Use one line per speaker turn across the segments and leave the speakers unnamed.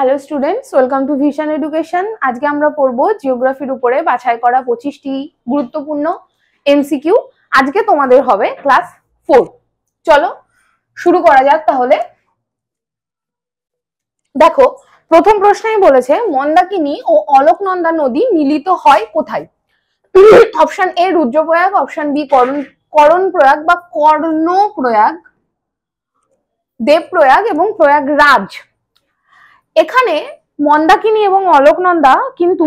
Hello students, welcome to vision education. আজকে আমরা পড়বো জিওগ্রাফির উপরে বাছাই করা 25টি গুরুত্বপূর্ণ এমসিকিউ। আজকে তোমাদের হবে ক্লাস 4। চলো শুরু করা যাক তাহলে। দেখো, প্রথম প্রশ্নেই বলেছে মন্দাকিনী ও অলকনন্দা নদী মিলিত হয় কোথায়? Option A Rudraprayag, option B Karnaprayag বা কর্ণপ্রয়াগ, দেবপ্রয়াগ এবং প্রয়াগরাজ। এখানে মন্দাকিনী এবং অলকনন্দা কিন্তু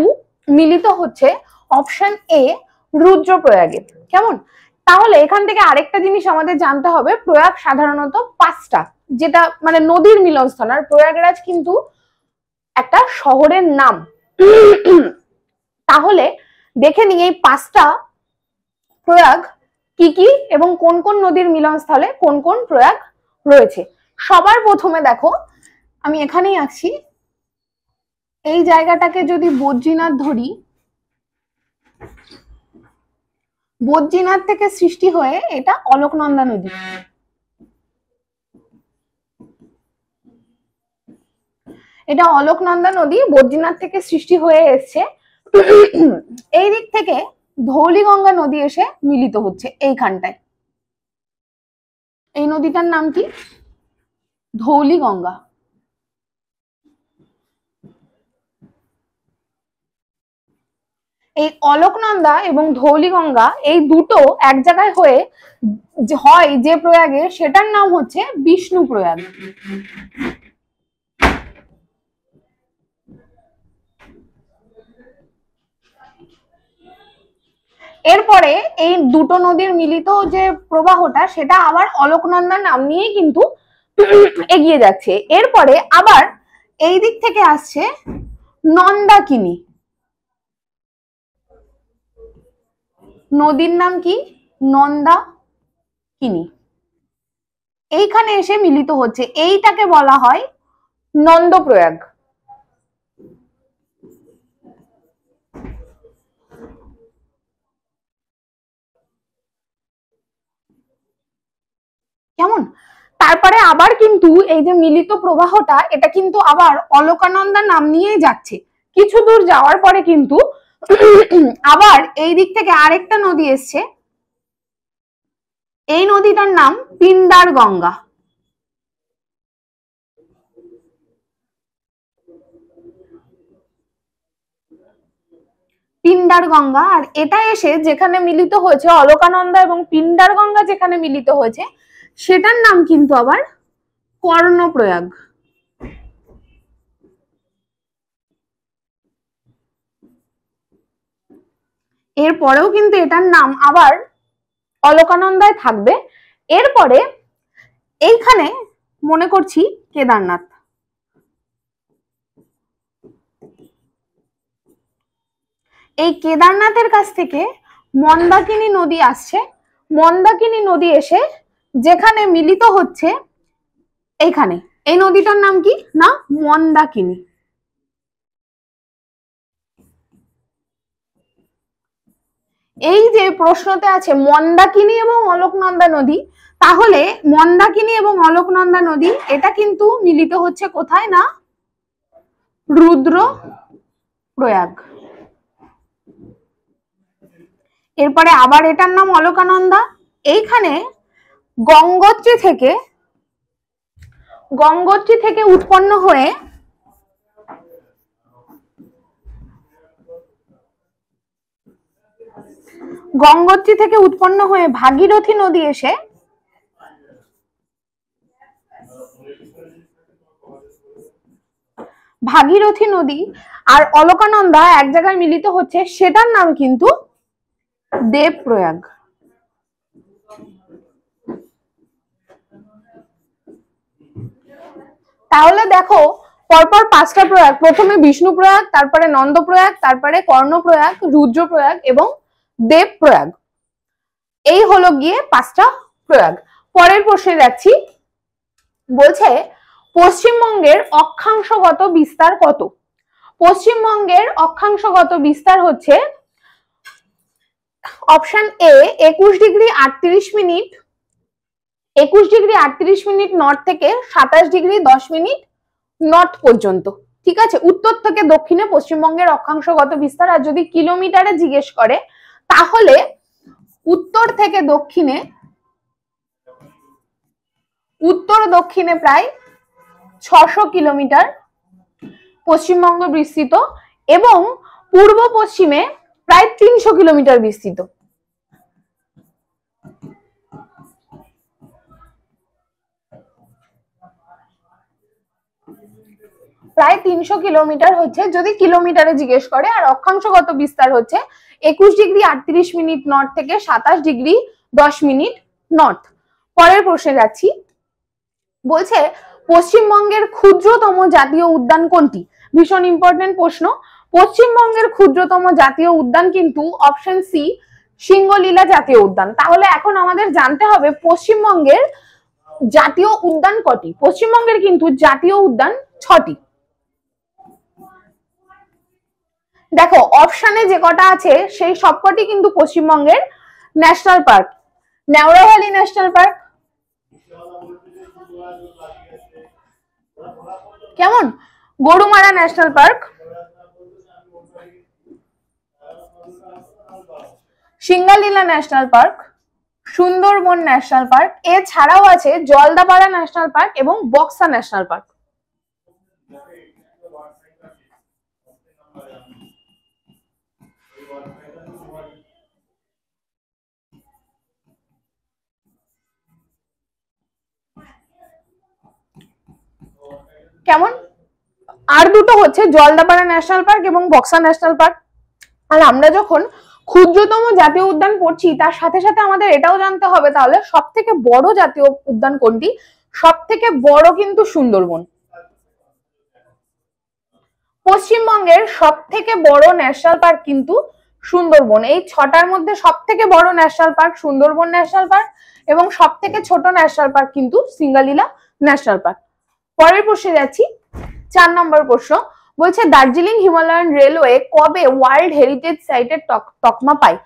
মিলিত হচ্ছে অপশন এ রুদ্রপ্রয়াগে। কেমন? তাহলে এখান থেকে আরেকটা জিনিস আমাদের জানতে হবে, প্রয়াগ সাধারণত 5টা, যেটা মানে নদীর মিলনস্থল, আর প্রয়াগরাজ কিন্তু একটা শহরের নাম। তাহলে দেখে নিই এই 5টা প্রয়াগ কি কি এবং কোন কোন নদীর মিলনস্থলে কোন কোন প্রয়াগ রয়েছে। সবার প্রথমে দেখো, আমি এখানেই আছি, এই জায়গাটাকে যদি বদ্রীনাথ ধরি, বদ্রীনাথ থেকে সৃষ্টি হয়ে এটা অলকনন্দা নদী। এটা অলকনন্দা নদী বদ্রীনাথ থেকে সৃষ্টি হয়ে এসছে। এই দিক থেকে ধৌলিগঙ্গা নদী এসে মিলিত হচ্ছে এইখানটায়। এই নদীটার নাম কি? ধৌলিগঙ্গা। এই অলকনন্দা এবং ধৌলিগঙ্গা এই দুটো এক জায়গায় হয়ে হয় যে প্রয়াগে, সেটার নাম হচ্ছে বিষ্ণু প্রয়াগ। এরপরে এই দুটো নদীর মিলিত যে প্রবাহটা, সেটা আবার অলকনন্দা নাম নিয়ে কিন্তু এগিয়ে যাচ্ছে। এরপরে আবার এই দিক থেকে আসছে নন্দাকিনী। নদীর নাম কি? নন্দাকিনী। এইখানে এসে মিলিত হচ্ছে, এইটাকে বলা হয় নন্দপ্রয়াগ। কেমন? তারপরে আবার কিন্তু এই যে মিলিত প্রবাহটা, এটা কিন্তু আবার অলকানন্দা নাম নিয়ে যাচ্ছে। কিছু দূর যাওয়ার পরে কিন্তু আবার এই দিক থেকে আরেকটা নদী এসছে, এই নদীটার নাম পিন্ডার গঙ্গা। পিন্ডার গঙ্গা, আর এটা এসে যেখানে মিলিত হয়েছে, অলকানন্দা এবং পিন্ডার গঙ্গা যেখানে মিলিত হয়েছে, সেটার নাম কিন্তু আবার কর্ণপ্রয়াগ। এরপরেও কিন্তু এটার নাম আবার অলকানন্দায় থাকবে। এরপরে এইখানে মনে করছি কেদারনাথ। এই কেদারনাথের কাছ থেকে মন্দাকিনী নদী আসছে। মন্দাকিনী নদী এসে যেখানে মিলিত হচ্ছে এইখানে, এই নদীটার নাম কি? না মন্দাকিনী। এই যে প্রশ্নতে আছে মন্দাকিনী এবং অলকনন্দা নদী, তাহলে মন্দাকিনী এবং অলকনন্দা নদী এটা কিন্তু মিলিত হচ্ছে কোথায়? না রুদ্রপ্রয়াগ। এরপরে আবার এটার নাম অলকানন্দা। এইখানে গঙ্গোত্রী থেকে উৎপন্ন হয়ে ভাগীরথী নদী এসে ভাগীরথী নদী আর অলকানন্দা এক জায়গায় মিলিত হচ্ছে, সেটার নাম কিন্তু দেবপ্রয়াগ। তাহলে দেখো, পরপর 5টা প্রয়াগ, প্রথমে বিষ্ণুপ্রয়াগ, তারপরে নন্দপ্রয়াগ, তারপরে কর্ণপ্রয়াগ, রুদ্রপ্রয়াগ এবং দেবপ্রয়াগ। এই হলো গিয়ে 5টা প্রয়াগ। পরের প্রশ্নে যাচ্ছি। বলছে পশ্চিমবঙ্গের অক্ষাংশগত বিস্তার কত? পশ্চিমবঙ্গের অক্ষাংশগত বিস্তার হচ্ছে option A 21 degree 38 minute, 21 degree 38 minute north থেকে 27 ডিগ্রি 10 মিনিট নর্থ পর্যন্ত। ঠিক আছে, উত্তর থেকে দক্ষিণে পশ্চিমবঙ্গের অক্ষাংশগত বিস্তার। আর যদি কিলোমিটারে জিজ্ঞেস করে তাহলে উত্তর থেকে দক্ষিণে, উত্তর দক্ষিণে প্রায় 600 কিলোমিটার পশ্চিমবঙ্গ বিস্তৃত এবং পূর্ব পশ্চিমে প্রায় 300 কিলোমিটার বিস্তৃত। প্রায় 300 কিলোমিটার হচ্ছে যদি কিলোমিটারে জিজ্ঞেস করে। আর অক্ষাংশগত বিস্তার হচ্ছে 21 ডিগ্রি 38 মিনিট নর্থ থেকে 27 ডিগ্রি 10 মিনিট নর্থ। পরের প্রশ্নে যাচ্ছি, বলছে পশ্চিমবঙ্গের ক্ষুদ্রতম জাতীয় উদ্যান কোনটি? ভীষণ ইম্পর্টেন্ট প্রশ্ন। পশ্চিমবঙ্গের ক্ষুদ্রতম জাতীয় উদ্যান কিন্তু অপশন সি, সিঙ্গলীলা জাতীয় উদ্যান। তাহলে এখন আমাদের জানতে হবে পশ্চিমবঙ্গের জাতীয় উদ্যান কটি। পশ্চিমবঙ্গের কিন্তু জাতীয় উদ্যান 6টি। দেখো অপশনে যে কটা আছে সেই সবকটি কিন্তু পশ্চিমবঙ্গের national park. Neora valley national park, কেমন, Gorumara national park, Singalila national park, Sundarban national park, এছাড়াও আছে জলদাপাড়া ন্যাশনাল পার্ক এবং বক্সা ন্যাশনাল পার্ক। কেমন, আর দুটো হচ্ছে জলদাপাড়া ন্যাশনাল পার্ক এবং বক্সা ন্যাশনাল পার্ক। আর আমরা যখন ক্ষুদ্রতম জাতীয় উদ্যান পড়ছি তার সাথে সাথে আমাদের এটাও জানতে হবে তাহলে সব থেকে বড় জাতীয় উদ্যান কোনটি। সব থেকে বড় কিন্তু সুন্দরবন। পশ্চিমবঙ্গের সব থেকে বড় ন্যাশনাল পার্ক কিন্তু সুন্দরবন। এই 6টার মধ্যে সব থেকে বড় national park Sundarban national park এবং সব থেকে ছোট ন্যাশনাল পার্ক কিন্তু সিঙ্গালীলা ন্যাশনাল পার্ক। পরের প্রশ্নে যাচ্ছি, 4 নম্বর প্রশ্ন, বলছে দার্জিলিং হিমালয়ান রেলওয়ে কবে ওয়ার্ল্ড হেরিটেজ সাইটের তকমা পায়?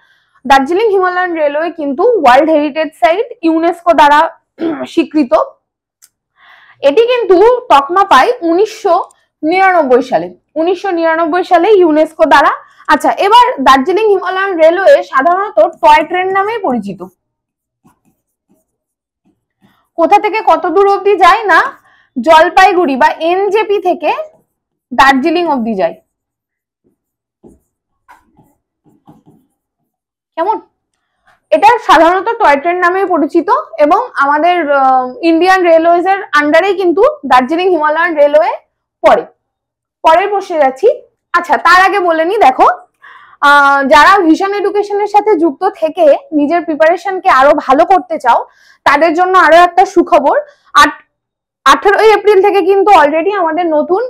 দার্জিলিং হিমালয়ান রেলওয়ে কিন্তু ওয়ার্ল্ড হেরিটেজ সাইট, ইউনেস্কো দ্বারা স্বীকৃত। এটি কিন্তু তকমা পায় 1999 সালে। 1999 সালে ইউনেস্কো দ্বারা। আচ্ছা, এবার দার্জিলিং হিমালয়ান রেলওয়ে সাধারণত টয় ট্রেন নামে পরিচিত। কোথা থেকে কত দূর অবধি যায় না, জলপাইগুড়ি বা এনজেপি থেকে দার্জিলিং অবধি যায়। কেমন, এটা সাধারণত টয় ট্রেন নামে পরিচিত এবং আমাদের ইন্ডিয়ান রেলওয়েজ এর আন্ডারেই কিন্তু দার্জিলিং হিমালয়ান রেলওয়ে পড়ে। পরের প্রশ্নে যাচ্ছি। আচ্ছা, তার আগে বলে নি, দেখো যারা ভিশন এডুকেশনের সাথে যুক্ত থেকে নিজের প্রিপারেশনকে আরো ভালো করতে চাও তাদের জন্য আরো একটা সুখবর। 18 এপ্রিল থেকে কিন্তু অলরেডি আমাদের নতুন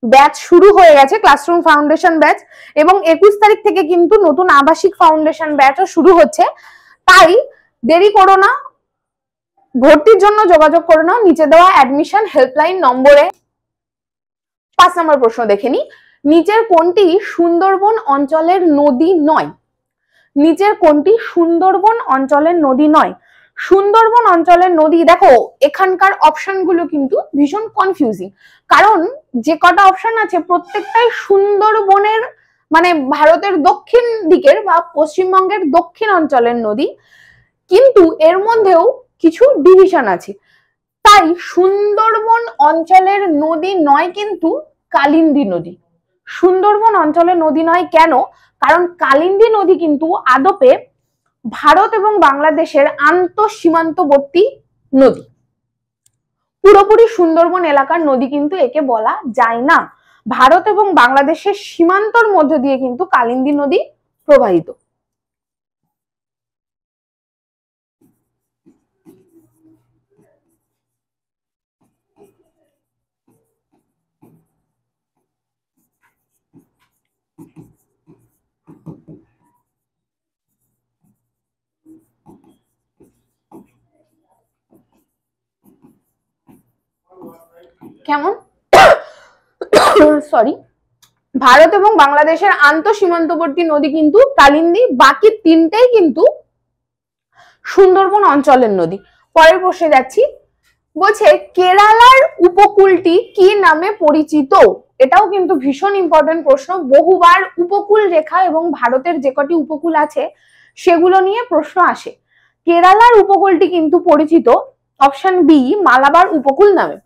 ব্যাচ শুরু হয়ে গেছে, ক্লাসরুম ফাউন্ডেশন ব্যাচ, এবং 21 তারিখ থেকে কিন্তু নতুন আবাসিক ফাউন্ডেশন ব্যাচও শুরু হচ্ছে। তাই দেরি করো না, ভর্তির জন্য যোগাযোগ করে নাও নিচে দেওয়া অ্যাডমিশন হেল্পলাইন নম্বরে। 5 নম্বর প্রশ্ন দেখে নি, নিচের কোনটি সুন্দরবন অঞ্চলের নদী নয়? নিচের কোনটি সুন্দরবন অঞ্চলের নদী নয়? সুন্দরবন অঞ্চলের নদী, দেখো এখানকার অপশন গুলো কিন্তু ভীষণ কনফিউজিং, কারণ যে কটা অপশন আছে প্রত্যেকটাই সুন্দরবনের মানে ভারতের দক্ষিণ দিকের বা পশ্চিমবঙ্গের দক্ষিণ অঞ্চলের নদী, কিন্তু এর মধ্যেও কিছু ডিভিশন আছে। তাই সুন্দরবন অঞ্চলের নদী নয় কিন্তু কালিন্দী নদী। সুন্দরবন অঞ্চলের নদী নয় কেন? কারণ কালিন্দী নদী কিন্তু আদপে ভারত এবং বাংলাদেশের আন্তঃসীমান্তবর্তী নদী। পুরোপুরি সুন্দরবন এলাকার নদী কিন্তু একে বলা যায় না। ভারত এবং বাংলাদেশের সীমান্তর মধ্য দিয়ে কিন্তু কালিন্দী নদী প্রবাহিত। কেমন, সরি, ভারত এবং বাংলাদেশের আন্তঃসীমান্তবর্তী নদী কিন্তু কালিন্দী, বাকি 3টেই কিন্তু সুন্দরবন অঞ্চলের নদী। পরের প্রশ্নে যাচ্ছি, বলছে কেরালার উপকূলটি কি নামে পরিচিত? এটাও কিন্তু ভীষণ ইম্পর্টেন্ট প্রশ্ন, বহুবার উপকূল রেখা এবং ভারতের যে কটি উপকূল আছে সেগুলো নিয়ে প্রশ্ন আসে। কেরালার উপকূলটি কিন্তু পরিচিত অপশন বি মালাবার উপকূল নামে।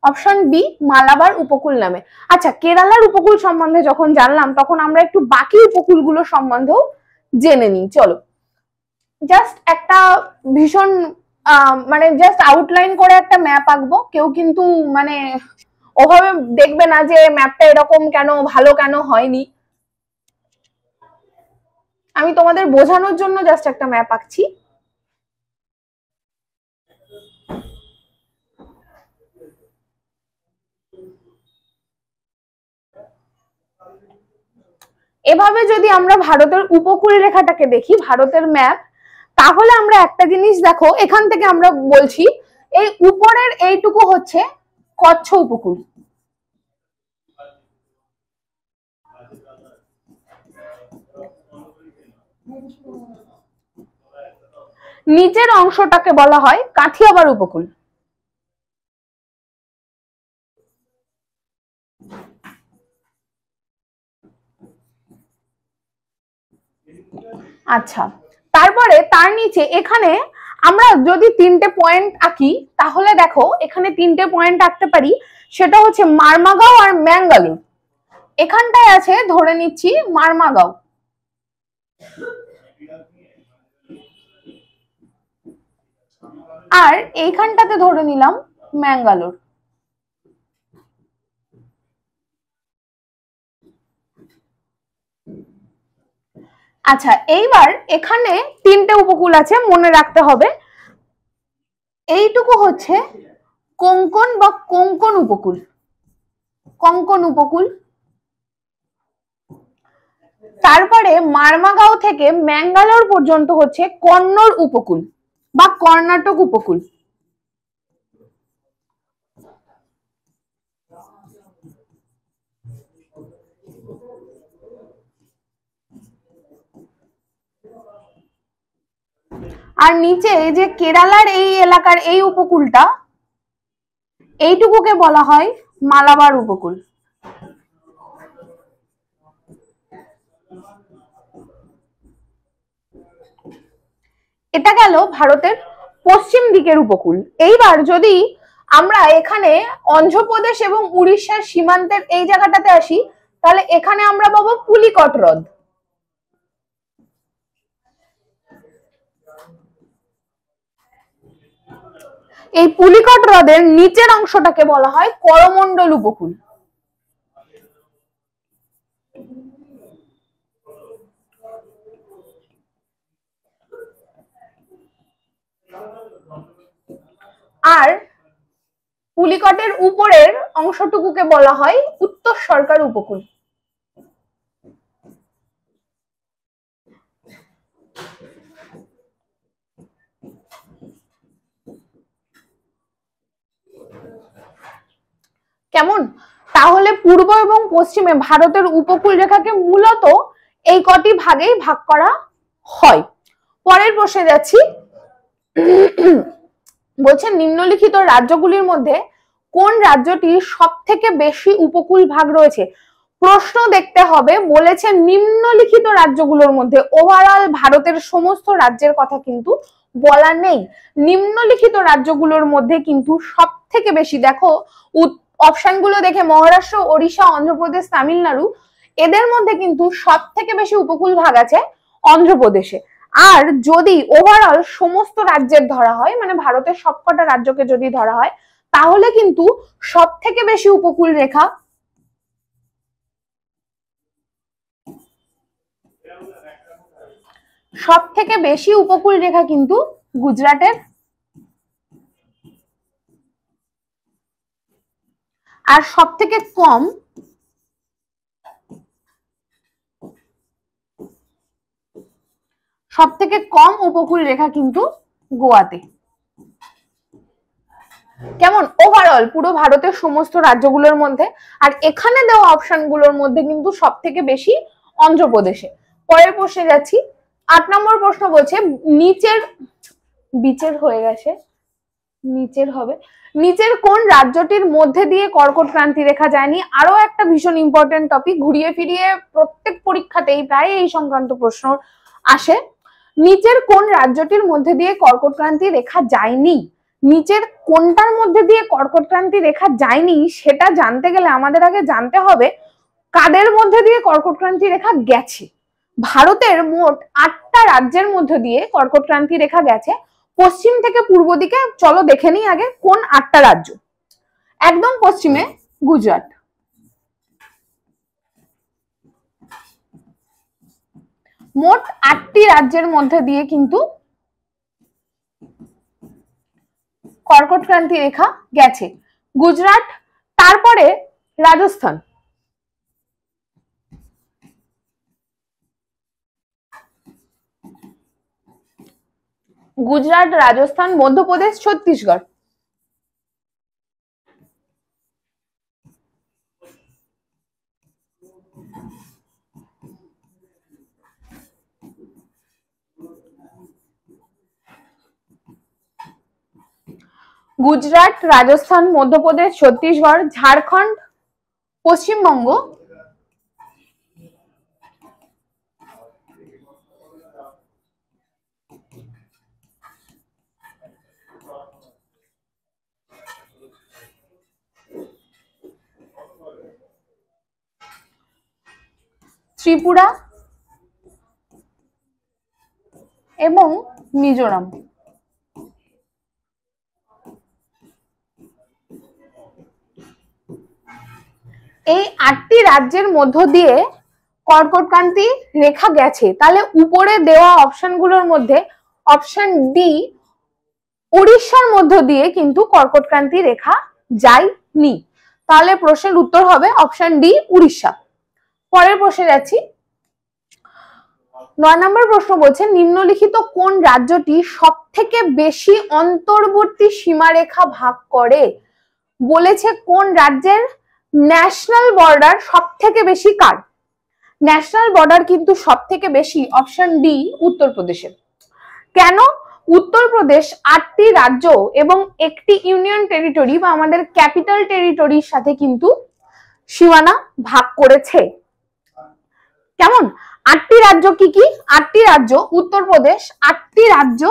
অপশন বি মালাবার উপকূল নামে। আচ্ছা, কেরালার উপকূল সম্বন্ধে যখন জানলাম তখন আমরা একটু বাকি উপকূলগুলো সম্বন্ধেও জেনে নিই। চলো, জাস্ট একটা ভীষণ মানে জাস্ট আউটলাইন করে একটা ম্যাপ আঁকবো। কেউ কিন্তু মানে ওভাবে দেখবে না যে ম্যাপটা এরকম কেন, ভালো কেন হয়নি। আমি তোমাদের বোঝানোর জন্য জাস্ট একটা ম্যাপ আঁকছি। এভাবে যদি আমরা ভারতের উপকূল রেখাটাকে দেখি, ভারতের ম্যাপ, তাহলে আমরা একটা জিনিস দেখো, এখান থেকে আমরা বলছি এই উপরের এইটুকু হচ্ছে কচ্ছ উপকূল, নিচের অংশটাকে বলা হয় কাথিয়াবার উপকূল। আচ্ছা, তারপরে তার নিচে এখানে আমরা যদি তিনটে পয়েন্ট আঁকি, তাহলে দেখো এখানে তিনটে পয়েন্ট আঁকতে পারি। সেটা হচ্ছে মারমাগাঁও আর ম্যাঙ্গালোর। এখানটায় আছে ধরে নিচ্ছি মারমাগাঁও, আর এইখানটাতে ধরে নিলাম ম্যাঙ্গালোর। আচ্ছা, এইবার এখানে তিনটে উপকূল আছে, মনে রাখতে হবে। এইটুকু হচ্ছে কোঙ্কন বা কোঙ্কন উপকূল, কোঙ্কন উপকূল। তারপরে মারমাগাঁও থেকে ম্যাঙ্গালোর পর্যন্ত হচ্ছে কন্নড় উপকূল বা কর্ণাটক উপকূল। আর নিচে যে কেরালার এই এলাকার এই উপকূলটা, এইটুকুকে বলা হয় মালাবার উপকূল। এটা গেল ভারতের পশ্চিম দিকের উপকূল। এইবার যদি আমরা এখানে অন্ধ্রপ্রদেশ এবং উড়িষ্যার সীমান্তের এই জায়গাটাতে আসি, তাহলে এখানে আমরা পাবো পুলিকট হ্রদ। এই পুলিকট হ্রদের নিচের অংশটাকে বলা হয় করমণ্ডল উপকূল। আর পুলিকটের উপরের অংশটুকুকে বলা হয় উত্তর সরকার উপকূল। কেমন? তাহলে পূর্ব এবং পশ্চিমে ভারতের উপকূল রেখাকে মূলত এই কটি ভাগেই ভাগ করা হয়। পরের প্রশ্নে যাচ্ছি। বলছে নিম্নলিখিত রাজ্যগুলির মধ্যে কোন রাজ্যটির সব থেকে বেশি উপকূল ভাগ রয়েছে? প্রশ্ন দেখতে হবে, বলেছে নিম্নলিখিত রাজ্যগুলোর মধ্যে, ওভারঅল ভারতের সমস্ত রাজ্যের কথা কিন্তু বলা নেই। নিম্নলিখিত রাজ্যগুলোর মধ্যে কিন্তু সব থেকে বেশি, দেখো অপশনগুলো দেখে, মহারাষ্ট্র, ওড়িশা, অন্ধ্রপ্রদেশ, তামিলনাড়ু, এদের মধ্যে কিন্তু সব থেকে বেশি উপকূল ভাগ আছে অন্ধ্রপ্রদেশে। আর যদি ওভারঅল সমস্ত রাজ্যের ধরা হয়, মানে ভারতের সবকটা রাজ্যকে যদি ধরা হয়, তাহলে কিন্তু সব থেকে বেশি উপকূল রেখা কিন্তু গুজরাটের, আর সব থেকে কম উপকূল রেখা কিন্তু গোয়াতে। কেমন? ওভারঅল পুরো ভারতের সমস্ত রাজ্যগুলোর মধ্যে। আর এখানে দেওয়া অপশনগুলোর মধ্যে কিন্তু সব থেকে বেশি অন্ধ্রপ্রদেশে। পরের প্রশ্নে যাচ্ছি। 8 নম্বর প্রশ্ন বলছে নিচের, বিচের হয়ে গেছে, নিচের হবে, নিচের কোন রাজ্যটির মধ্যে দিয়ে কর্কট ক্রান্তি রেখা যায়নি? আরো একটা ভীষণ ইম্পর্টেন্ট টপিক, ঘুরিয়ে ফিরিয়ে প্রত্যেক পরীক্ষাতেই প্রায় এই সংক্রান্ত প্রশ্ন আসে। নিচের কোন রাজ্যটির মধ্যে দিয়ে কর্কট ক্রান্তি রেখা যায়নি? নিচের কোনটার মধ্যে দিয়ে কর্কট ক্রান্তি রেখা যায়নি সেটা জানতে গেলে আমাদের আগে জানতে হবে কাদের মধ্যে দিয়ে কর্কট ক্রান্তি রেখা গেছে। ভারতের মোট 8টা রাজ্যের মধ্যে দিয়ে কর্কট ক্রান্তি রেখা গেছে। পশ্চিম থেকে পূর্ব দিকে চলো দেখে নিই আগে কোন 8টা রাজ্য। একদম পশ্চিমে গুজরাট, মোট 8টি রাজ্যের মধ্যে দিয়ে কিন্তু কর্কট ক্রান্তি রেখা গেছে। গুজরাট, তারপরে রাজস্থান, গুজরাট, রাজস্থান, মধ্যপ্রদেশ, ছত্তিশগড়। গুজরাট, রাজস্থান, মধ্যপ্রদেশ, ছত্তিশগড়, ঝাড়খণ্ড, পশ্চিমবঙ্গ, ত্রিপুরা এবং মিজোরাম। এই 8টি রাজ্যের মধ্য দিয়ে কর্কট ক্রান্তি রেখা গেছে। তাহলে উপরে দেওয়া অপশনগুলোর মধ্যে অপশন ডি উড়িষ্যার মধ্য দিয়ে কিন্তু কর্কট ক্রান্তি রেখা যায়নি। তাহলে প্রশ্নের উত্তর হবে অপশন ডি উড়িষ্যা। পরের প্রশ্নে যাচ্ছি। 9 নম্বর প্রশ্ন বলছে নিম্নলিখিত কোন রাজ্যটি সব থেকে বেশি অন্তর্বর্তী সীমারেখা ভাগ করে? বলেছে কোন রাজ্যের ন্যাশনাল বর্ডার সব থেকে বেশি কার? ন্যাশনাল বর্ডার কিন্তু সব থেকে বেশি অপশন ডি উত্তরপ্রদেশের। কেন? উত্তরপ্রদেশ 8টি রাজ্য এবং একটি ইউনিয়ন টেরিটরি বা আমাদের ক্যাপিটাল টেরিটরির সাথে কিন্তু সীমানা ভাগ করেছে। কেমন? 8টি রাজ্য কি কি? 8টি রাজ্য উত্তরপ্রদেশ, 8টি রাজ্য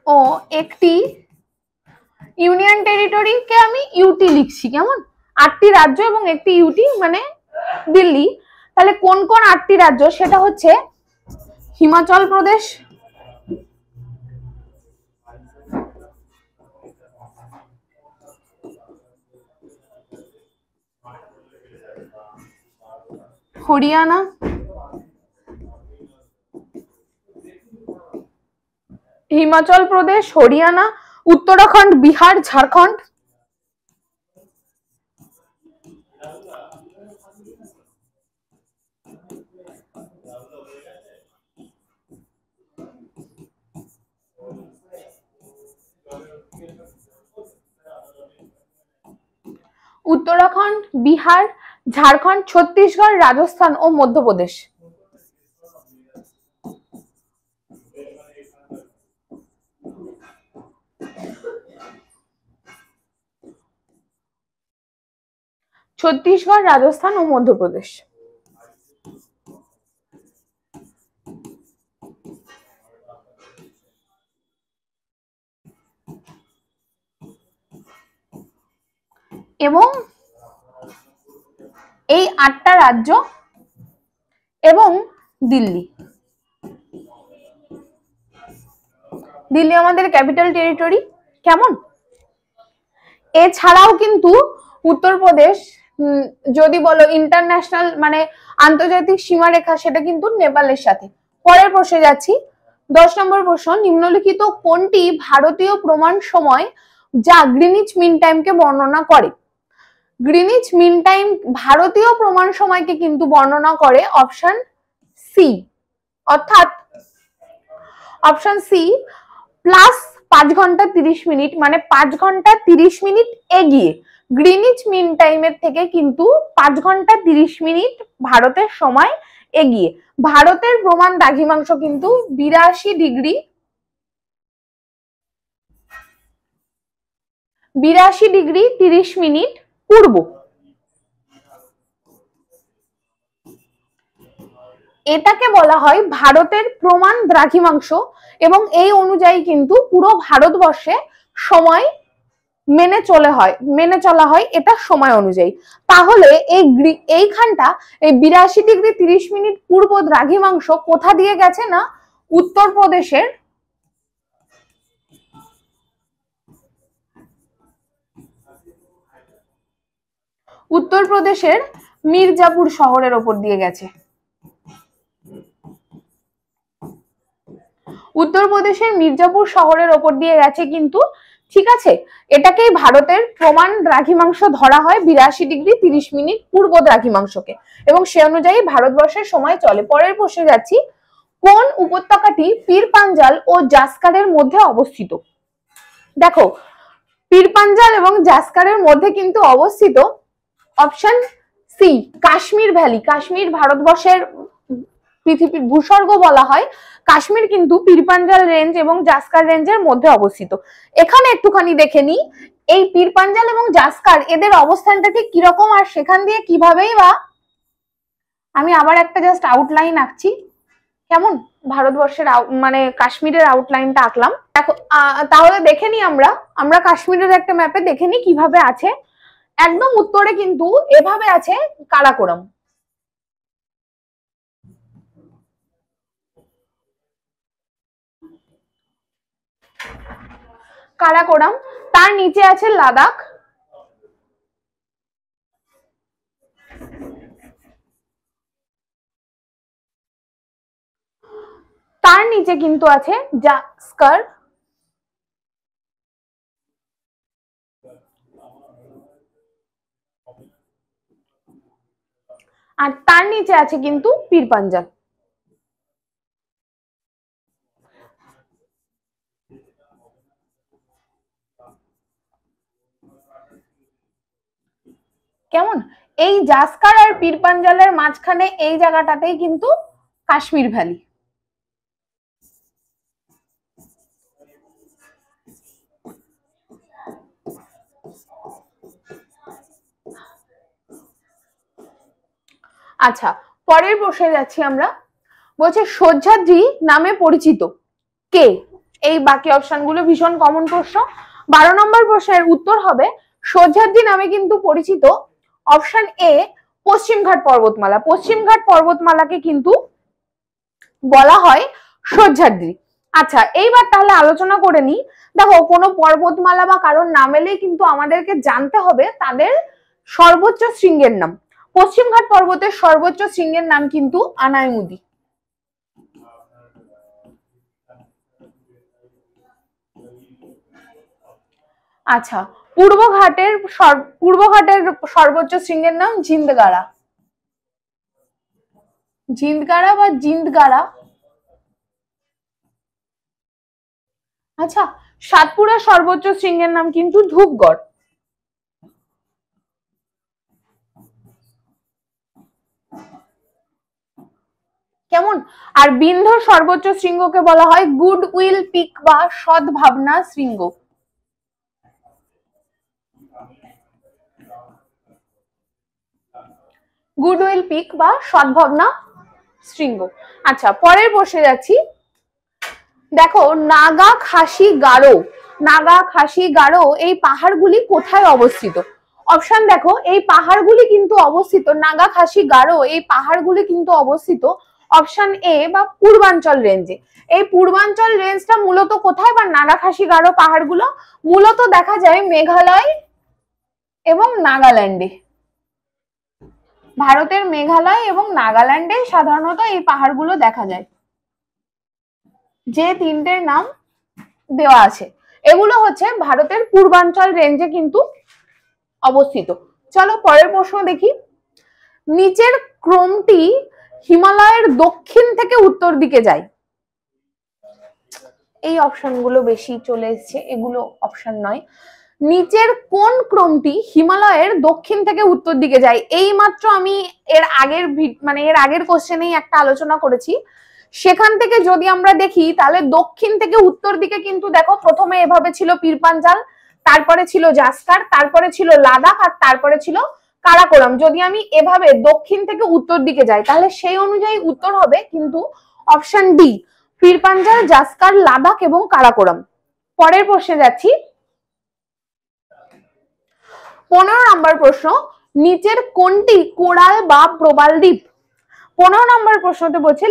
ও একটি ইউনিয়ন টেরিটরি কে আমি ইউটি লিখছি। কেমন? 8টি রাজ্য এবং একটি ইউটি মানে দিল্লি। তাহলে কোন কোন 8টি রাজ্য? সেটা হচ্ছে হিমাচল প্রদেশ, হরিয়ানা, হিমাচল প্রদেশ, হরিয়ানা, উত্তরাখণ্ড, বিহার, ঝাড়খণ্ড, উত্তরাখণ্ড, বিহার, ঝাড়খণ্ড, ছত্তিশগড়, রাজস্থান ও মধ্যপ্রদেশ। ছত্তিশগড়, রাজস্থান ও মধ্যপ্রদেশ। এবং এই 8টা রাজ্য এবং দিল্লি, দিল্লি আমাদের ক্যাপিটাল টেরিটরি। কেমন? এছাড়াও কিন্তু উত্তরপ্রদেশ যদি বলো ইন্টারন্যাশনাল মানে আন্তর্জাতিক সীমারেখা, সেটা কিন্তু নেপালের সাথে। পরের প্রশ্নে যাচ্ছি। 10 নম্বর প্রশ্ন নিম্নলিখিত কোনটি ভারতীয় প্রমাণ সময় যা গ্রিনিচ মিন টাইমকে বর্ণনা করে? গ্রিনিচ মিন টাইম ভারতীয় প্রমাণ সময়কে কিন্তু বর্ণনা করে অপশন সি, অর্থাৎ অপশন সি প্লাস 5 ঘন্টা 30 মিনিট মানে 5 ঘন্টা 30 মিনিট এগিয়ে। গ্রিনিচ মিন টাইমের থেকে কিন্তু 5 ঘন্টা 30 মিনিট ভারতের সময় এগিয়ে। ভারতের প্রমাণ দ্রাঘিমাংশ কিন্তু 82 ডিগ্রি 30 মিনিট পূর্ব। এটাকে বলা হয় ভারতের প্রমাণ দ্রাঘিমাংশ এবং এই অনুযায়ী কিন্তু পুরো ভারতবর্ষে সময় মেনে চলা হয় এটা সময় অনুযায়ী। তাহলে এইখানটা এই 82 ডিগ্রি 30 মিনিট পূর্ব দ্রাঘিমাংশ কোথা দিয়ে গেছে না উত্তরপ্রদেশের মির্জাপুর শহরের ওপর দিয়ে গেছে। উত্তরপ্রদেশের মির্জাপুর শহরের ওপর দিয়ে গেছে কিন্তু, ঠিক আছে। এটাকেই ভারতের প্রমাণ দ্রাঘিমাংশ ধরা হয় 82 ডিগ্রি 30 মিনিট পূর্ব দ্রাঘিমাংশকে, এবং সে অনুযায়ী ভারতবর্ষের সময় চলে। পরের প্রশ্নে যাচ্ছি, কোন উপত্যকাটি পীর পাঞ্জাল ও জাস্কারের মধ্যে অবস্থিত? দেখো, পীর পাঞ্জাল এবং জাস্কারের মধ্যে কিন্তু অবস্থিত option C Kashmir valley. Kashmir ভারতবর্ষের পৃথিবীর ভূস্বর্গ বলা হয়। কাশ্মীর কিন্তু পীর পাঞ্জাল রেঞ্জ এবং জাস্কার রেঞ্জের মধ্যে অবস্থিত। এখানে একটুখানি দেখে নিই এই পীর পাঞ্জাল এবং জাস্কার এদের অবস্থানটা ঠিক কিরকম, আর সেখান দিয়ে কিভাবেই বা আমি আবার একটা জাস্ট আউটলাইন আঁকছি। কেমন ভারতবর্ষের মানে কাশ্মীরের আউটলাইনটা আঁকলাম। দেখো, তাহলে দেখে নিই আমরা কাশ্মীরের একটা ম্যাপে দেখে নিই কিভাবে আছে। একদম উত্তরে কিন্তু এভাবে আছে কারাকোরাম। কারাকোরাম, তার নিচে আছে লাদাখ, তার নিচে কিন্তু আছে জাস্কার, আর তার নিচে আছে কিন্তু পীর পাঞ্জাল। কেমন, এই জাস্কার আর পীর পাঞ্জালের মাঝখানে এই জায়গাটাতেই কিন্তু কাশ্মীর ভ্যালি। আচ্ছা, পরের প্রশ্নে যাচ্ছি আমরা। বলছে সহ্যাদ্রি নামে পরিচিত কে? এই বাকি অপশনগুলো ভীষণ কমন প্রশ্ন। 12 নম্বর প্রশ্নের উত্তর হবে সহ্যাদ্রি নামে কিন্তু পরিচিত অপশন এ পশ্চিমঘাট পর্বতমালা। পশ্চিমঘাট পর্বতমালাকে কিন্তু বলা হয় সহ্যাদ্রি। আচ্ছা, এইবার তাহলে আলোচনা করে নিই। দেখো, কোনো পর্বতমালা বা কারোর নাম এলেই কিন্তু আমাদেরকে জানতে হবে তাদের সর্বোচ্চ শৃঙ্গের নাম। পশ্চিমঘাট পর্বতের সর্বোচ্চ শৃঙ্গের নাম কিন্তু আনাইমুদি। আচ্ছা, পূর্বঘাটের সর্বোচ্চ শৃঙ্গের নাম জিন্দগাড়া। জিন্দগাড়া বা জিন্দগাড়া। আচ্ছা, সাতপুরার সর্বোচ্চ শৃঙ্গের নাম কিন্তু ধূপগড়। কেমন, আর বিন্ধ্যর সর্বোচ্চ শৃঙ্গকে বলা হয় গুড উইল পিক বা সদ্ভাবনা শৃঙ্গ। গুডউইল পিক বা সদ্ভাবনা শৃঙ্গ। আচ্ছা, পরের বসে যাচ্ছি। দেখো, নাগা খাসি গারো এই পাহাড়গুলি কোথায় অবস্থিত? অপশন দেখো, এই পাহাড়গুলি কিন্তু অবস্থিত, নাগা খাসি গারো এই পাহাড়গুলি কিন্তু অবস্থিত অপশন এ বা পূর্বাঞ্চল রেঞ্জে। এই পূর্বাঞ্চল রেঞ্জটা মূলত কোথায়, বা নাগা খাসি গারো পাহাড়গুলো মূলত দেখা যায় মেঘালয় এবং নাগাল্যান্ডে। ভারতের মেঘালয় এবং নাগাল্যান্ডে সাধারণত এই পাহাড়গুলো দেখা যায়। যে তিনটের নাম দেওয়া আছে এগুলো হচ্ছে ভারতের পূর্বাঞ্চল রেঞ্জে কিন্তু অবস্থিত। চলো পরের প্রশ্ন দেখি। নিচের ক্রমটি হিমালয়ের দক্ষিণ থেকে উত্তর দিকে যায়। এই অপশনগুলো বেশি চলে এসছে, এগুলো অপশন নয়। নিচের কোন ক্রমটি হিমালয়ের দক্ষিণ থেকে উত্তর দিকে যায়? এই মাত্র আমি এর আগের কোশ্চেনেই একটা আলোচনা করেছি। সেখান থেকে যদি আমরা দেখি তাহলে দক্ষিণ থেকে উত্তর দিকে কিন্তু দেখো প্রথমে এভাবে ছিল পীরপাঞ্জাল, তারপরে ছিল জাস্কার, তারপরে ছিল লাদাখ, আর তারপরে ছিল কারাকোরাম। যদি আমি এভাবে দক্ষিণ থেকে উত্তর দিকে যাই তাহলে সেই অনুযায়ী উত্তর হবে কিন্তু অপশন ডি, পীরপাঞ্জাল, জাস্কার, লাদাখ এবং কারাকোরাম। পরের প্রশ্নে যাচ্ছি। 15 নম্বর প্রশ্ন, নিচের কোনটি কোরাল বা প্রবাল দ্বীপ? 15 নম্বর প্রশ্নতে বলছে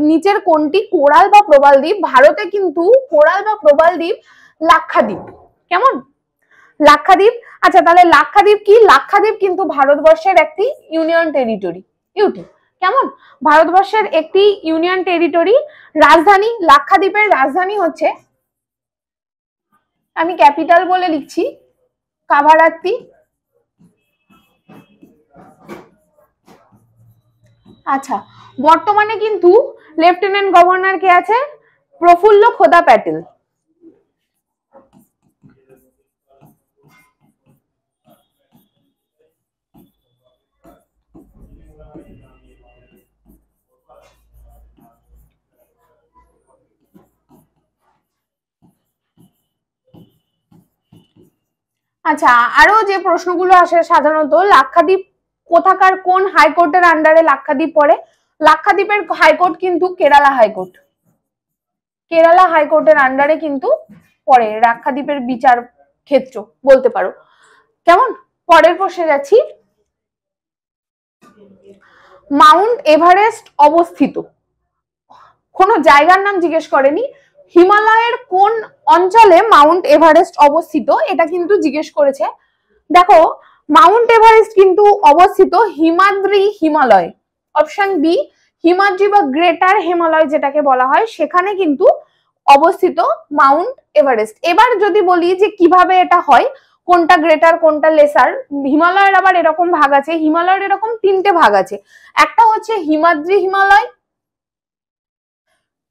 নিচের কোনটি কোরাল বা প্রবাল দ্বীপ? ভারতে কিন্তু কোরাল বা প্রবাল দ্বীপ লাক্ষাদ্বীপ। কেমন? লাক্ষাদ্বীপ। আচ্ছা, তাহলে লাক্ষাদ্বীপ কি? লাক্ষাদ্বীপ কিন্তু ভারতবর্ষের একটি ইউনিয়ন টেরিটরি, ইউটি। কেমন? ভারতবর্ষের একটি ইউনিয়ন টেরিটরি। রাজধানী, লাক্ষাদ্বীপের রাজধানী হচ্ছে, আমি ক্যাপিটাল বলে লিখছি, কাভারাত্তি। আচ্ছা, বর্তমানে কিন্তু লেফটেন্যান্ট গভর্নর কে আছে? প্রফুল্ল খোদা প্যাটেল। আচ্ছা, আরো যে প্রশ্নগুলো আসে সাধারণত, লাক্ষাদ্বীপ কোথাকার কোন হাইকোর্টের আন্ডারে লাক্ষাদ্বীপ পড়ে? লাক্ষাদ্বীপের হাইকোর্ট কিন্তু কেরালা হাইকোর্ট। কেরালা হাইকোর্টের আন্ডারে কিন্তু পড়ে লাক্ষাদ্বীপের বিচার ক্ষেত্র বলতে পারো। কেমন? পরের প্রশ্নে যাচ্ছি। মাউন্ট এভারেস্ট অবস্থিত, কোন জায়গার নাম জিজ্ঞেস করেনি। হিমালয়ের কোন অঞ্চলে মাউন্ট এভারেস্ট অবস্থিত এটা কিন্তু জিজ্ঞেস করেছে। দেখো, মাউন্ট এভারেস্ট কিন্তু অবস্থিত হিমাদ্রি হিমালয়। অপশন বি, হিমাদ্রি বা গ্রেটার হিমালয় যেটাকে বলা হয়, সেখানে কিন্তু অবস্থিত মাউন্ট এভারেস্ট। এবার যদি বলি যে কিভাবে এটা হয়, কোনটা গ্রেটার কোনটা লেসার, হিমালয়ের আবার এরকম ভাগ আছে, হিমালয়ের এরকম তিনটে ভাগ আছে। একটা হচ্ছে হিমাদ্রি হিমালয়,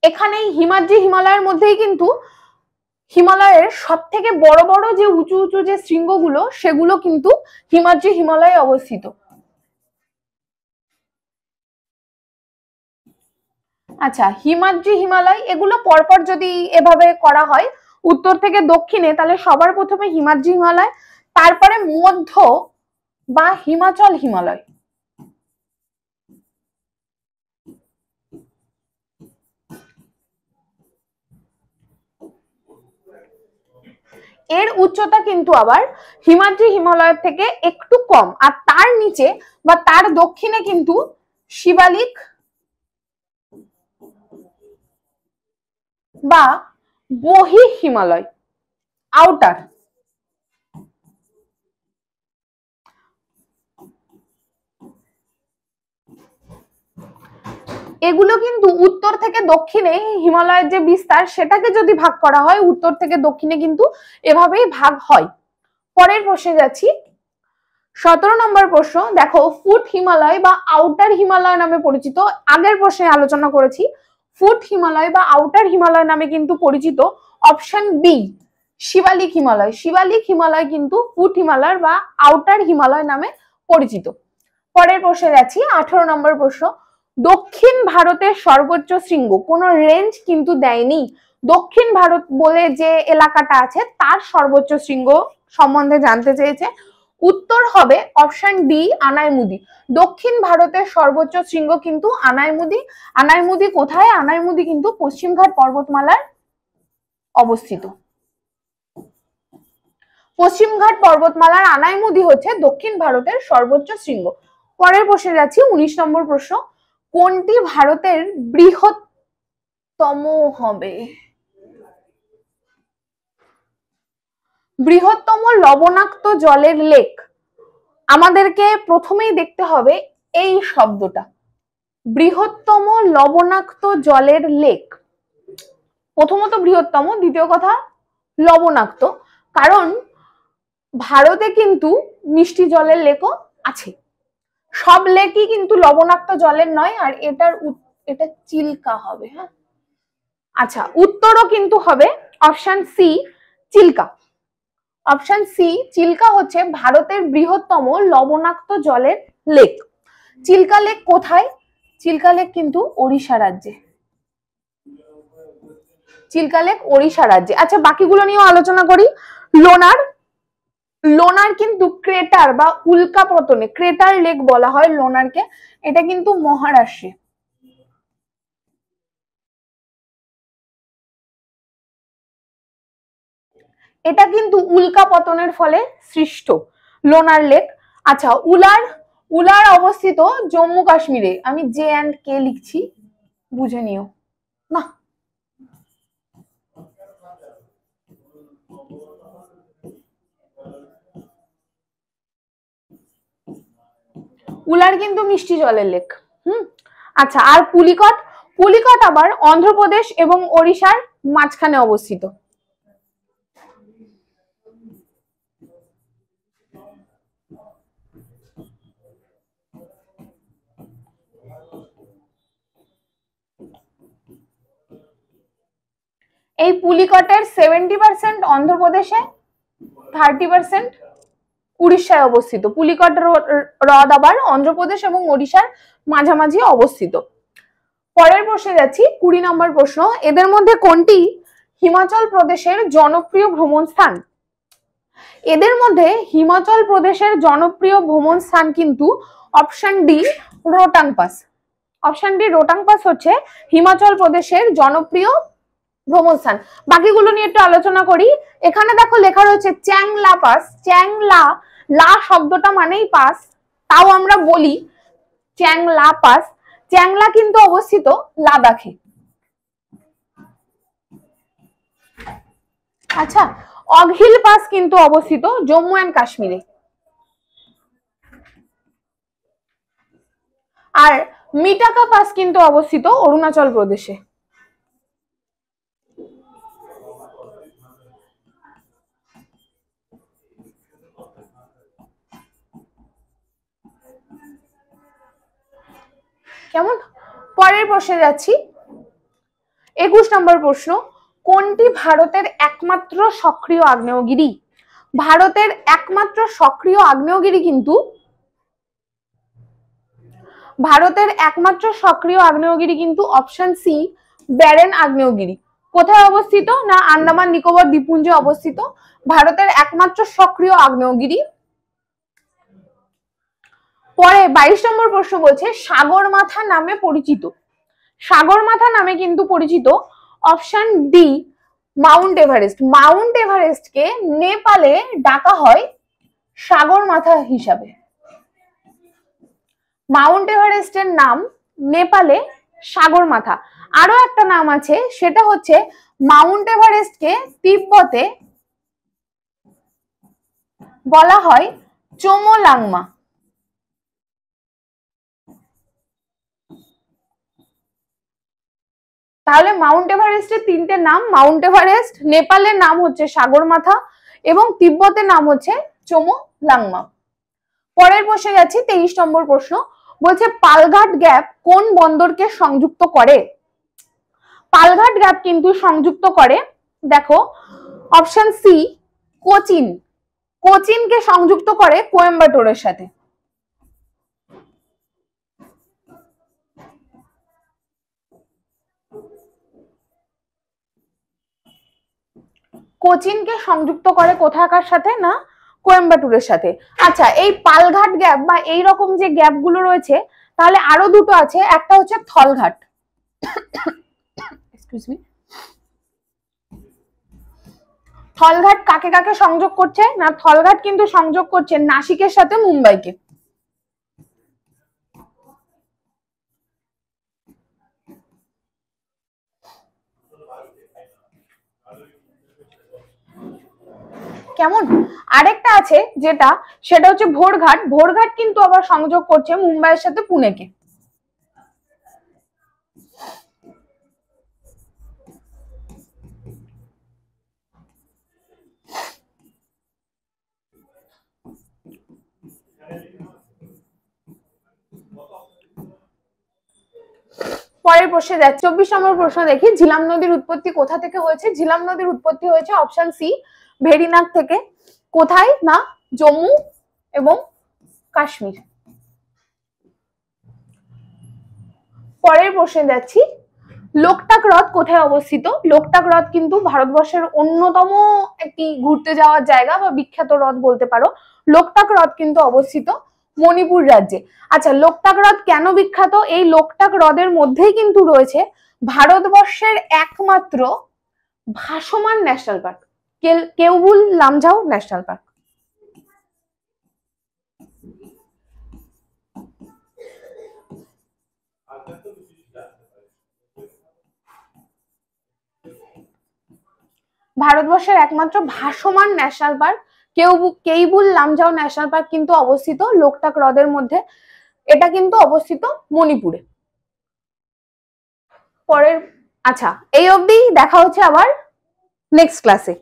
এখানে হিমাদ্রি হিমালয়ের মধ্যেই কিন্তু হিমালয়ের সব থেকে বড় বড় যে উঁচু উঁচু যে শৃঙ্গগুলো সেগুলো কিন্তু হিমাদ্রি হিমালয়ে অবস্থিত। আচ্ছা, হিমাদ্রি হিমালয় এগুলো পরপর যদি এভাবে করা হয় উত্তর থেকে দক্ষিণে, তাহলে সবার প্রথমে হিমাদ্রি হিমালয়, তারপরে মধ্য বা হিমাচল হিমালয়। এর উচ্চতা কিন্তু আবার হিমাদ্রি হিমালয়ের থেকে একটু কম, আর তার নিচে বা তার দক্ষিণে কিন্তু শিবালিক বা বহি হিমালয়, আউটার। এগুলো কিন্তু উত্তর থেকে দক্ষিণে হিমালয়ের যে বিস্তার সেটাকে যদি ভাগ করা হয় উত্তর থেকে দক্ষিণে কিন্তু এভাবেই ভাগ হয়। পরের প্রশ্নে যাচ্ছি। 17 নম্বর প্রশ্ন, দেখো, ফুট হিমালয় বা আউটার হিমালয় নামে পরিচিত, আগের প্রশ্নে আলোচনা করেছি, ফুট হিমালয় বা আউটার হিমালয় নামে কিন্তু পরিচিত অপশন বি, শিবালিক হিমালয়। শিবালিক হিমালয় কিন্তু ফুট হিমালয় বা আউটার হিমালয় নামে পরিচিত। পরের প্রশ্নে যাচ্ছি। 18 নম্বর প্রশ্ন, দক্ষিণ ভারতের সর্বোচ্চ শৃঙ্গ, কোন রেঞ্জ কিন্তু দেয়নি, দক্ষিণ ভারত বলে যে এলাকাটা আছে তার সর্বোচ্চ শৃঙ্গ সম্বন্ধে জানতে চেয়েছে। উত্তর হবে অপশন ডি, আনাইমুদি। দক্ষিণ ভারতের সর্বোচ্চ শৃঙ্গ কিন্তু আনাইমুদি। আনাইমুদি কোথায়? আনাইমুদি কিন্তু পশ্চিমঘাট পর্বতমালার অবস্থিত। পশ্চিমঘাট পর্বতমালার আনাইমুদি হচ্ছে দক্ষিণ ভারতের সর্বোচ্চ শৃঙ্গ। পরের প্রশ্নে যাচ্ছি। 19 নম্বর প্রশ্ন, কোনটি ভারতের বৃহত্তম হবে? বৃহত্তম লবণাক্ত জলের লেক, আমাদেরকে প্রথমেই দেখতে হবে এই শব্দটা, বৃহত্তম লবণাক্ত জলের লেক। প্রথমত বৃহত্তম, দ্বিতীয় কথা লবণাক্ত, কারণ ভারতে কিন্তু মিষ্টি জলের লেকও আছে, সব লেকই কিন্তু লবণাক্ত জলের নয়। আর এটা চিল্কা হবে। হ্যাঁ, আচ্ছা, উত্তরও কিন্তু হবে option C, Chilika. Option C, Chilika হচ্ছে ভারতের বৃহত্তম লবণাক্ত জলের লেক। চিল্কা লেক কোথায়? চিল্কা লেক কিন্তু ওড়িশা রাজ্যে। চিল্কা লেক ওড়িশা রাজ্যে। আচ্ছা, বাকিগুলো নিয়েও আলোচনা করি। লোনার, লোনার কিন্তু ক্রেটার বা উল্কা পতনে, ক্রেটার লেক বলা হয় লোনারকে, এটা কিন্তু মহারাষ্ট্রে। এটা কিন্তু উল্কা পতনের ফলে সৃষ্ট লোনার লেক। আচ্ছা, উলার, উলার অবস্থিত জম্মু কাশ্মীরে। আমি জে অ্যান্ড কে লিখছি, বুঝে নিও না। উলার কিন্তু মিষ্টি জলের লেক। আচ্ছা, আর পুলিকট, পুলিকট আবার অন্ধ্রপ্রদেশ এবং ওড়িশার মাঝখানে অবস্থিত। এই পুলিকটের 70% অন্ধ্রপ্রদেশে, 30% উড়িষ্যায় অবস্থিত। পুলিকট হ্রদ আবার অন্ধ্রপ্রদেশ এবং ওড়িশার মাঝামাঝি অবস্থিত। পরের প্রশ্নে যাচ্ছি, 20 নম্বর প্রশ্ন। এদের মধ্যে কোনটি হিমাচল প্রদেশের জনপ্রিয় ভ্রমণ স্থান? এদের মধ্যে হিমাচল প্রদেশের জনপ্রিয় ভ্রমণ স্থান কিন্তু option D, Rohtang pass. Option D, Rohtang pass হচ্ছে হিমাচল প্রদেশের জনপ্রিয় ভ্রমণ স্থান। বাকিগুলো নিয়ে একটু আলোচনা করি। এখানে দেখো লেখা রয়েছে চ্যাংলা পাস। চ্যাংলা, লা শব্দটা মানেই পাস, তাও আমরা বলি চ্যাংলা পাস। চ্যাংলা কিন্তু অবস্থিত লাদাখে। আচ্ছা, অঘিল পাস কিন্তু অবস্থিত জম্মু অ্যান্ড কাশ্মীরে। আর মিটাকা পাস কিন্তু অবস্থিত অরুণাচল প্রদেশে। কেমন? পরের প্রশ্নে যাচ্ছি, 21 নম্বর প্রশ্ন। কোনটি ভারতের একমাত্র সক্রিয় আগ্নেয়গিরি? ভারতের একমাত্র সক্রিয় আগ্নেয়গিরি কিন্তু, ভারতের একমাত্র সক্রিয় আগ্নেয়গিরি কিন্তু অপশন সি, ব্যারেন আগ্নেয়গিরি। কোথায় অবস্থিত? না আন্দামান নিকোবর দ্বীপপুঞ্জে অবস্থিত ভারতের একমাত্র সক্রিয় আগ্নেয়গিরি। পরে 22 নম্বর প্রশ্ন বলছে সাগরমাথা নামে পরিচিত। সাগরমাথা নামে কিন্তু পরিচিত option D, Mount Everest. Mount এভারেস্টকে নেপালে ডাকা হয় সাগরমাথা হিসাবে। মাউন্ট এভারেস্টের নাম নেপালে সাগরমাথা। আরো একটা নাম আছে, সেটা হচ্ছে মাউন্ট এভারেস্টকে তিব্বতে বলা হয় চোমোলাংমা। তাহলে মাউন্ট এভারেস্টের তিনটে নাম, মাউন্ট এভারেস্ট, নেপালের নাম হচ্ছে সাগরমাথা এবং তিব্বতের নাম হচ্ছে চোমোলাংমা। পরের প্রশ্নে যাচ্ছি, 23 নম্বর প্রশ্ন বলছে পালঘাট গ্যাপ কোন বন্দরকে সংযুক্ত করে? পালঘাট গ্যাপ কিন্তু সংযুক্ত করে, দেখো অপশন সি, কোচিন। কোচিনকে সংযুক্ত করে কোয়েম্বাটোরের সাথে। কোচিনকে সংযুক্ত করে কোথাকার সাথে? না কোয়েম্বাটুরের সাথে। আচ্ছা, এই পালঘাট গ্যাপ বা এই রকম যে গ্যাপ গুলো রয়েছে, তাহলে আরো দুটো আছে, একটা হচ্ছে থলঘাট। থলঘাট কাকে কাকে সংযোগ করছে? না থলঘাট কিন্তু সংযোগ করছে নাসিকের সাথে মুম্বাইকে। কেমন? আরেকটা আছে যেটা, সেটা হচ্ছে ভোরঘাট। ভোরঘাট কিন্তু আবার সংযোগ করছে মুম্বাইয়ের সাথে পুনেকে। পরের প্রশ্নে যাচ্ছে, 24 নম্বর প্রশ্ন দেখি। ঝিলাম নদীর উৎপত্তি কোথা থেকে হয়েছে? ঝিলাম নদীর উৎপত্তি হয়েছে অপশন সি, ভেরিনাগ থেকে। কোথায় না জম্মু এবং কাশ্মীর। পরের প্রশ্নে যাচ্ছি, লোকটাক হ্রদ কোথায় অবস্থিত? লোকটাক হ্রদ কিন্তু ভারতবর্ষের অন্যতম একটি ঘুরতে যাওয়ার জায়গা বা বিখ্যাত হ্রদ বলতে পারো। লোকটাক হ্রদ কিন্তু অবস্থিত মণিপুর রাজ্যে। আচ্ছা, লোকটাক হ্রদ কেন বিখ্যাত? এই লোকটাক হ্রদের মধ্যেই কিন্তু রয়েছে ভারতবর্ষের একমাত্র ভাসমান national park, Keibul Lamjao national park. ভারতবর্ষের একমাত্র ভাসমান national park Keibul Lamjao national park কিন্তু অবস্থিত লোকটাক হ্রদের মধ্যে। এটা কিন্তু অবস্থিত মণিপুরে। পরের, আচ্ছা এই অবধি, দেখা হচ্ছে আবার নেক্সট ক্লাসে।